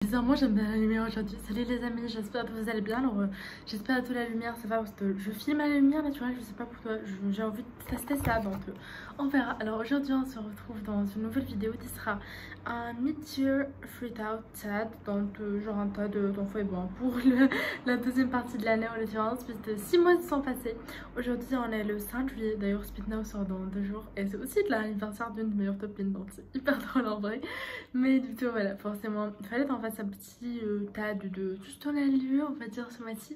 Bizarrement j'aime bien la lumière aujourd'hui. Salut les amis, j'espère que vous allez bien. Alors j'espère que la lumière ça va parce que je filme à la lumière naturelle, je sais pas pour toi, j'ai envie de tester ça donc on verra. Alors aujourd'hui on se retrouve dans une nouvelle vidéo qui sera un Meet-Your Freak Out TAD, donc genre un tas d'enfants et bon pour la deuxième partie de l'année en l'occurrence puisque 6 mois se sont passés. Aujourd'hui on est le 5 juillet, d'ailleurs Speed Now sort dans 2 jours et c'est aussi de l'anniversaire d'une de mes meilleures copines donc c'est hyper drôle en vrai. Mais du tout voilà, forcément il fallait en face un petit tas de tout ce qu'on a lu on va dire ce mois-ci.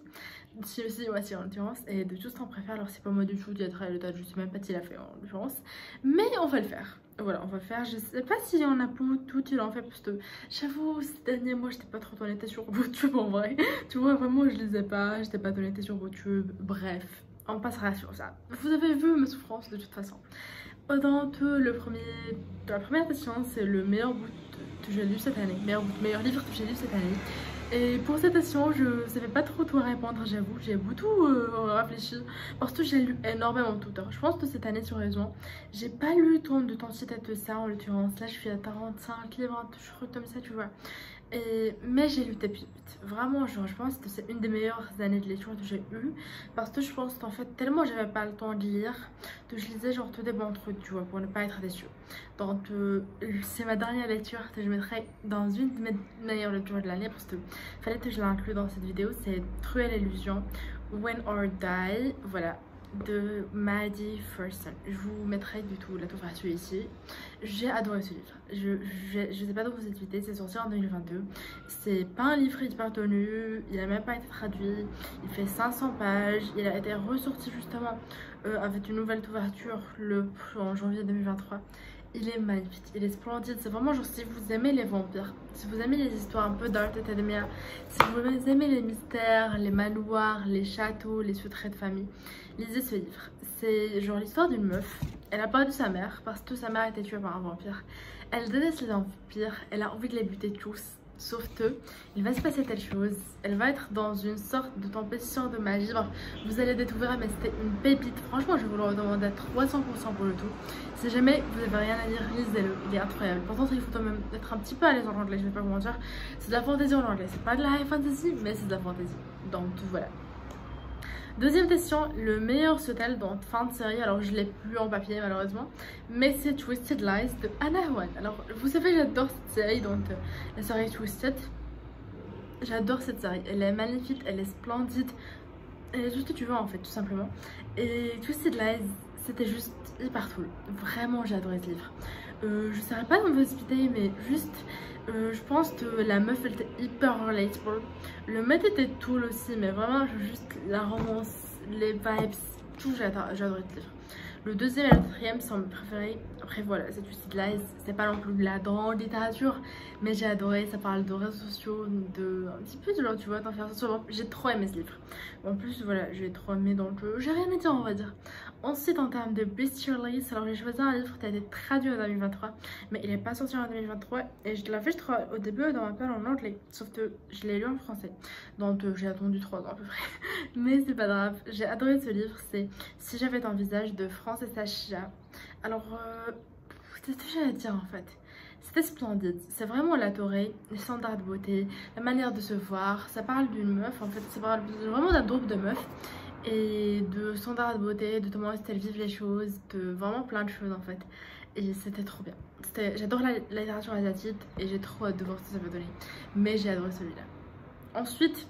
Si voici en l'occurrence et de tout ce qu'on préfère. Alors c'est pas moi du tout d'y être le tas, je sais même pas qui l'a fait en l'occurrence, mais on va le faire. Voilà, on va le faire. Je sais pas si on a tout il en fait parce que j'avoue ces derniers mois j'étais pas trop honnête sur YouTube en vrai. Tu vois vraiment je lisais pas, j'étais pas honnête sur YouTube. Bref, on passera sur ça. Vous avez vu mes souffrances de toute façon. Dans la première question, c'est le meilleur bout que j'ai lu cette année, meilleur livre que j'ai lu cette année. Et pour cette question, je savais pas trop quoi répondre, j'avoue, j'ai beaucoup réfléchi parce que j'ai lu énormément tout. Je pense que cette année, sur raison, j'ai pas lu tant de quantité de ça en l'occurrence. Là, je suis à 45 livres, je crois comme ça, tu vois. Mais j'ai lu vite. Vraiment, genre, je pense que c'est une des meilleures années de lecture que j'ai eues. Parce que je pense qu'en fait, tellement j'avais pas le temps de lire, que je lisais genre tout des bons trucs, tu vois, pour ne pas être déçue. Donc, c'est ma dernière lecture que je mettrai dans une de mes meilleures lectures de l'année. Parce que fallait que je l'inclue dans cette vidéo. C'est Cruelle Illusion, When or Die. Voilà. De Maddie Thurston. Je vous mettrai du tout la couverture ici. J'ai adoré ce livre. Je sais pas d'où vous êtes vidé, c'est sorti en 2022. C'est pas un livre hyper connu, il a même pas été traduit. Il fait 500 pages. Il a été ressorti justement avec une nouvelle couverture en janvier 2023. Il est magnifique, il est splendide. C'est vraiment genre si vous aimez les vampires, si vous aimez les histoires un peu Dark Academia, si vous aimez les mystères, les manoirs, les châteaux, les secrets de famille, lisez ce livre. C'est genre l'histoire d'une meuf. Elle a perdu sa mère parce que sa mère a été tuée par un vampire. Elle déteste les vampires, elle a envie de les buter tous. Sauf que il va se passer telle chose, elle va être dans une sorte de tempétition de magie. Bref, vous allez découvrir, mais c'était une pépite. Franchement, je vous le recommande à 300% pour le tout. Si jamais vous n'avez rien à lire, lisez-le, il est incroyable. Pourtant, il faut quand même être un petit peu à l'aise en anglais, je vais pas vous mentir. C'est de la fantasy en anglais, c'est pas de la high fantasy, mais c'est de la fantasy. Donc voilà. Deuxième question, le meilleur se-t-elle dans fin de série? Alors je l'ai plus en papier malheureusement, mais c'est Twisted Lies de Hannah Hwan. Alors vous savez j'adore cette série, donc la série Twisted. J'adore cette série, elle est magnifique, elle est splendide, elle est tout ce que tu veux en fait tout simplement. Et Twisted Lies c'était juste hyper cool, vraiment j'ai adoré ce livre. Je saurais pas comment vous expliquer, mais juste je pense que la meuf elle était hyper relatable. Le mec était cool aussi, mais vraiment juste la romance, les vibes, tout j'ai adoré ce livre. Le deuxième et le quatrième sont mes préférés. Après voilà, c'est Twisted Lies, c'est pas non plus de la grande littérature, mais j'ai adoré, ça parle de réseaux sociaux, un petit peu de genre tu vois, d'influence sur. J'ai trop aimé ce livre. En plus voilà, j'ai trop aimé donc j'ai rien à dire on va dire. Ensuite en termes de Bestial Lies, alors j'ai choisi un livre qui a été traduit en 2023, mais il n'est pas sorti en 2023 et je l'avais au début dans ma page en anglais, sauf que je l'ai lu en français. Donc j'ai attendu 3 ans à peu près. Mais c'est pas grave, j'ai adoré ce livre, c'est Si j'avais ton visage de Frances Sacha. Alors, c'est ce que j'ai à dire en fait. C'était splendide, c'est vraiment la torée, les standards de beauté, la manière de se voir. Ça parle d'une meuf en fait, ça parle vraiment d'un groupe de meufs et de standards de beauté, de comment elles vivent les choses, de vraiment plein de choses en fait. Et c'était trop bien. J'adore la littérature asiatique et j'ai trop hâte de voir ce que ça va donner. Mais j'ai adoré celui-là. Ensuite,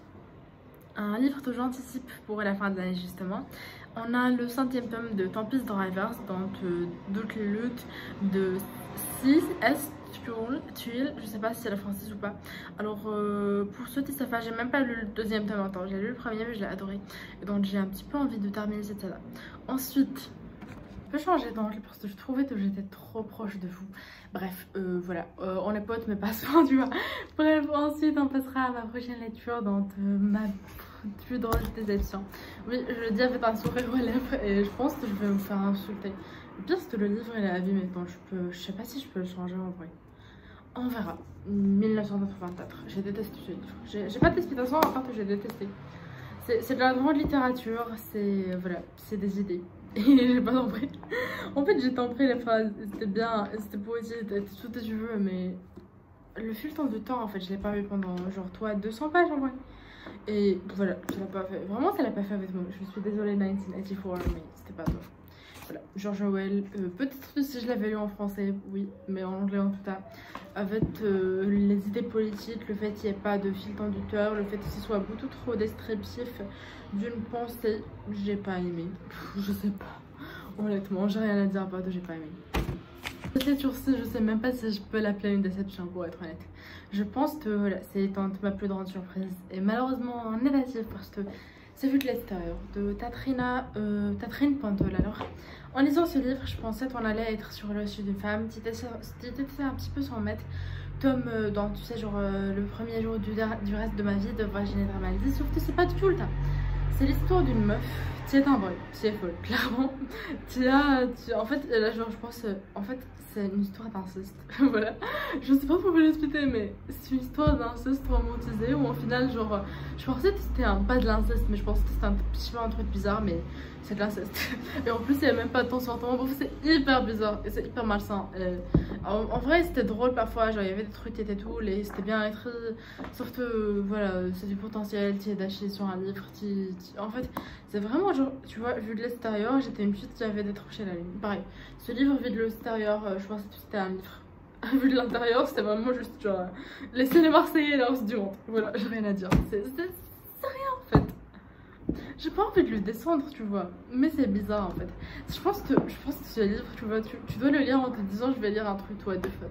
un livre que j'anticipe pour la fin de l'année justement. On a le 5e tome de Tempest Drivers, donc Doute Lutte de 6S Tuile, je sais pas si c'est la française ou pas. Alors pour ceux qui savent pas, j'ai même pas lu le 2e tome encore, j'ai lu le premier mais je l'ai adoré. Et donc j'ai un petit peu envie de terminer cette saga. Ensuite, je peux changer d'angle parce que je trouvais que j'étais trop proche de vous. Bref, voilà, on est potes mais pas souvent tu vois. Bref, ensuite on passera à ma prochaine lecture dans ma plus drôle déception. Oui, je le dis avec un sourire aux lèvres et je pense que je vais me faire insulter. Le pire c'est que le livre il est abîmé, donc je sais pas si je peux le changer en vrai. On verra. 1984, j'ai détesté ce livre. J'ai pas d'explication à part que j'ai détesté. C'est de la grande littérature, c'est voilà, c'est des idées. Et j'ai pas compris. En fait j'ai compris les phrases, c'était bien, c'était beau aussi, c'était tout ce que tu veux, mais le fil le temps en fait, je l'ai pas vu pendant genre toi 200 pages en vrai. Et voilà, ça l'a pas fait. Vraiment, ça l'a pas fait avec moi. Je suis désolée 1984, mais c'était pas toi. Voilà, George Orwell. Peut-être si je l'avais lu en français, oui, mais en anglais en tout cas. Avec les idées politiques, le fait qu'il n'y ait pas de fil conducteur, le fait que ce soit beaucoup trop descriptif d'une pensée, j'ai pas aimé. Je sais pas. Honnêtement, j'ai rien à dire à part de j'ai pas aimé. Cette sur-ci, je sais même pas si je peux l'appeler une déception pour être honnête. Je pense que voilà, c'est ma plus grande surprise et malheureusement négative parce que c'est vu de l'extérieur de Catherine Pontol. Alors, en lisant ce livre, je pensais qu'on allait être sur le sujet d'une femme qui était un petit peu son maître, comme dans, tu sais, genre le premier jour du reste de ma vie de Virginie Ramaldi, sauf que c'est pas du tout le cas. C'est l'histoire d'une meuf qui est un boy, qui est folle, clairement. En fait, là, genre, je pense, en fait, c'est une histoire d'inceste. Voilà. Je sais pas pourquoi l'expliquer, mais c'est une histoire d'inceste romantisé où, en final, genre, je pensais que c'était pas de l'inceste, mais je pensais que c'était un petit peu un truc bizarre, mais c'est de l'inceste. Et en plus, il n'y a même pas de temps sur temps. Bref, c'est hyper bizarre et c'est hyper malsain. En vrai, c'était drôle parfois, genre, il y avait des trucs qui étaient tout, et c'était bien écrit. Sauf que, voilà, c'est du potentiel, tu es d'acheter sur un livre, en fait, c'est vraiment genre, tu vois, vu de l'extérieur, j'étais une fille qui avait décroché la ligne. Pareil, ce livre vu de l'extérieur, je pensais que c'était un livre. Vu de l'intérieur, c'était vraiment juste genre, laisser les Marseillais la hausse du monde. Voilà, j'ai rien à dire. C'est rien en fait. J'ai pas envie de le descendre, tu vois, mais c'est bizarre en fait. Je pense que ce livre, tu vois, tu dois le lire en te disant je vais lire un truc toi de faute.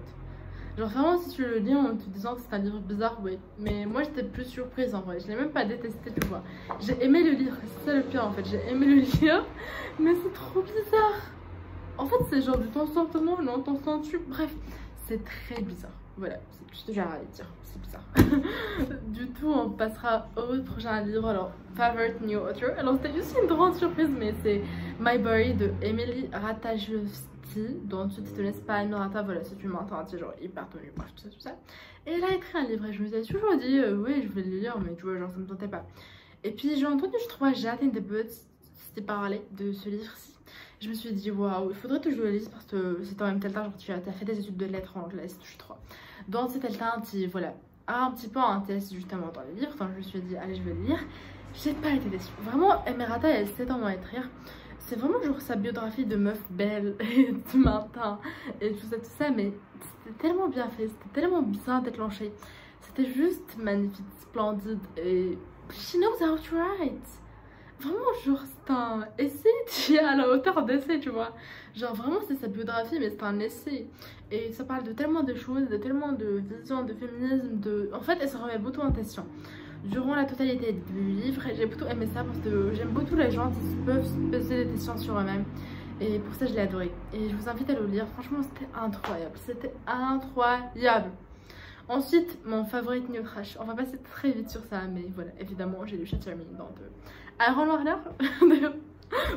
Genre vraiment si tu le lis en te disant que c'est un livre bizarre, oui. Mais moi j'étais plus surprise en vrai, je l'ai même pas détesté, tu vois. J'ai aimé le lire, c'est ça le pire en fait, j'ai aimé le lire, mais c'est trop bizarre. En fait c'est genre du consentement, non consentu, bref, c'est très bizarre. Voilà, c'est tout ce que j'ai à dire, c'est bizarre. Du tout, on passera au prochain livre. Alors, Favorite New Author. Alors, c'était aussi une grande surprise, mais c'est My Boy de Emily Ratajkowski, dont tu te laisses pas Mirata. Voilà, si tu m'entends, c'est genre hyper connu, bref, tout ça. Et elle a écrit un livre et je me suis toujours dit, oui, je vais le lire, mais tu vois, genre, ça me tentait pas. Et puis, j'ai entendu, je crois, Jade in the Boots, c'était parler de ce livre-ci. Je me suis dit, waouh, il faudrait que je le lise parce que c'est en même tel temps, genre, tu as fait des études de lettres en anglais, je crois. Donc, c'est quelqu'un qui, voilà, a un petit peu un test justement dans les livres. Donc, je me suis dit, allez, je vais le lire. J'ai pas été déçue. Vraiment, Emerata, elle sait comment écrire. C'est vraiment genre sa biographie de meuf belle et du matin et tout ça, mais c'était tellement bien fait, c'était tellement bien déclenché. C'était juste magnifique, splendide et she knows how to write. Vraiment, genre, c'est un essai qui est à la hauteur d'essai, tu vois. Genre, vraiment, c'est sa biographie, mais c'est un essai. Et ça parle de tellement de choses, de tellement de visions, de féminisme, de... En fait, elle se remet beaucoup en question. Durant la totalité du livre, j'ai beaucoup aimé ça parce que j'aime beaucoup les gens qui peuvent se poser des questions sur eux-mêmes. Et pour ça, je l'ai adoré. Et je vous invite à le lire. Franchement, c'était incroyable. C'était incroyable. Ensuite, mon favorite New Trash. On va passer très vite sur ça, mais voilà, évidemment, j'ai lu Shatterme dans Iron Warner. D'ailleurs,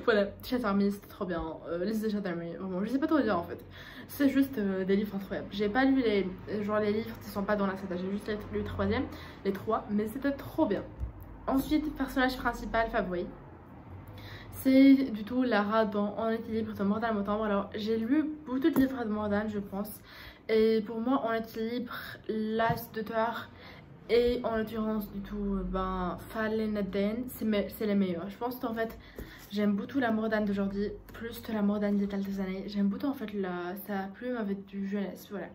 voilà, Shatterme, c'était trop bien. Liste de Shatterme, vraiment, je sais pas trop dire en fait. C'est juste des livres incroyables. J'ai pas lu les livres qui sont pas dans la saga, j'ai juste lu le troisième, les trois, mais c'était trop bien. Ensuite, personnage principal favori. C'est du tout Lara dans En équilibre de Mordan Motambre. Alors, j'ai lu beaucoup de livres de Mordan, je pense. Et pour moi, En équilibre, L'As de Thor et en l'occurrence du tout, Fallen Eden, c'est les meilleurs. Je pense qu'en fait, j'aime beaucoup la Mordan d'aujourd'hui, plus que la Mordan d'il y a quelques années. J'aime beaucoup en fait sa plume avec du jeunesse, voilà.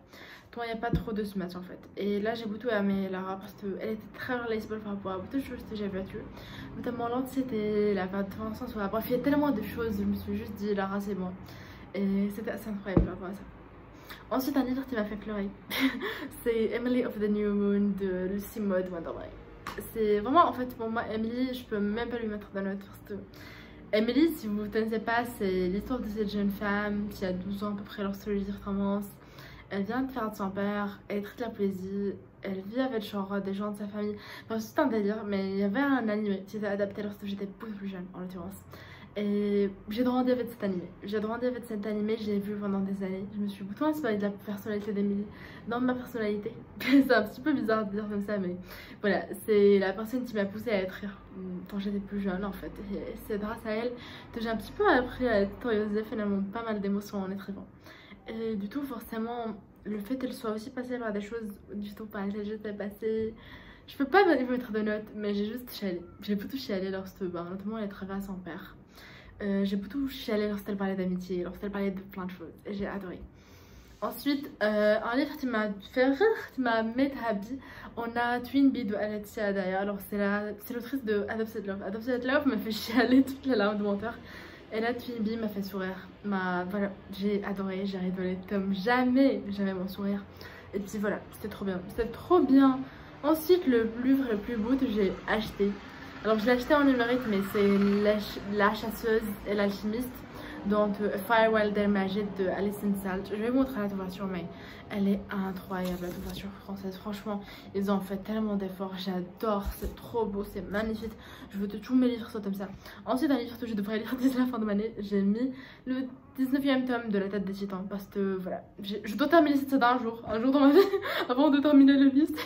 Donc il n'y a pas trop de match en fait. Et là, j'ai beaucoup aimé Lara parce qu'elle était très relatable par rapport à beaucoup de choses que j'ai vécues. Notamment l'anxiété, la perte de connaissance, voilà. Bref, il y a tellement de choses, je me suis juste dit, Lara, c'est bon. Et c'était assez incroyable par rapport à ça. Ensuite, un livre qui m'a fait pleurer, c'est Emily of the New Moon de Lucy Maud Montgomery. C'est vraiment, en fait, pour moi, Emily, je peux même pas lui mettre de note parce que Emily, si vous ne connaissez pas, c'est l'histoire de cette jeune femme qui a 12 ans à peu près lorsque le livre commence. Elle vient de faire de son père, elle est très de la poésie, elle vit avec genre des gens de sa famille. Enfin, c'est un délire, mais il y avait un anime qui était adapté lorsque j'étais beaucoup plus jeune en l'occurrence. Et j'ai grandi avec cet animé. Je l'ai vu pendant des années. Je me suis beaucoup inspirée de la personnalité d'Emily dans ma personnalité. C'est un petit peu bizarre de dire comme ça, mais voilà, c'est la personne qui m'a poussée à écrire quand j'étais plus jeune en fait. Et c'est grâce à elle que j'ai un petit peu appris à être curieuse, finalement pas mal d'émotions en écrivant. Et du tout, forcément, le fait qu'elle soit aussi passée par des choses du tout par lesquelles j'étais passée. Je peux pas vous mettre de notes, mais j'ai juste chialé. J'ai beaucoup chialé lorsque, notamment les travers sans père. J'ai beaucoup chialé lorsqu'elle parlait d'amitié, lorsqu'elle parlait de plein de choses. Et j'ai adoré. Ensuite, un livre qui m'a fait rire, qui m'a mis happy. On a Twin Bee de Alexia Adaya. Alors, c'est l'autrice de Adopted Love. Adopted Love m'a fait chialer toutes les larmes de mon cœur. Et là, Twin Bee m'a fait sourire. Voilà, j'ai adoré, j'ai rigolé comme jamais j'avais mon sourire. Et puis voilà, c'était trop bien. C'était trop bien. Ensuite, le livre le plus beau que j'ai acheté. Alors, je l'ai acheté en numérique, mais c'est La chasseuse et l'alchimiste. Donc, Fire Wild and Magic de Alison Salt. Je vais vous montrer la couverture, mais elle est incroyable, la couverture française. Franchement, ils ont fait tellement d'efforts. J'adore, c'est trop beau, c'est magnifique. Je veux que tous mes livres soient comme ça. Ensuite, un livre que je devrais lire d'ici la fin de l'année, j'ai mis le 19e tome de La Tête des Titans. Parce que voilà, je dois terminer cette série un jour dans ma vie, avant de terminer le livre.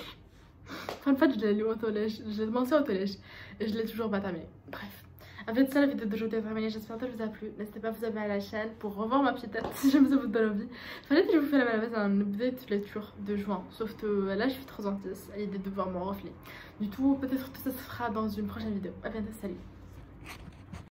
En fait, je l'ai lu au collège, j'ai commencé au collège et je l'ai toujours pas terminé. Bref. En fait, ça, la vidéo d'aujourd'hui est terminée. J'espère que ça vous a plu. N'hésitez pas à vous abonner à la chaîne pour revoir ma petite tête si jamais ça vous donne envie. Fallait que je vous fasse la même chose un update lecture de juin. Sauf que là, je suis trop anxieuse à l'idée de voir mon reflet. Du tout, peut-être que ça se fera dans une prochaine vidéo. A bientôt, salut!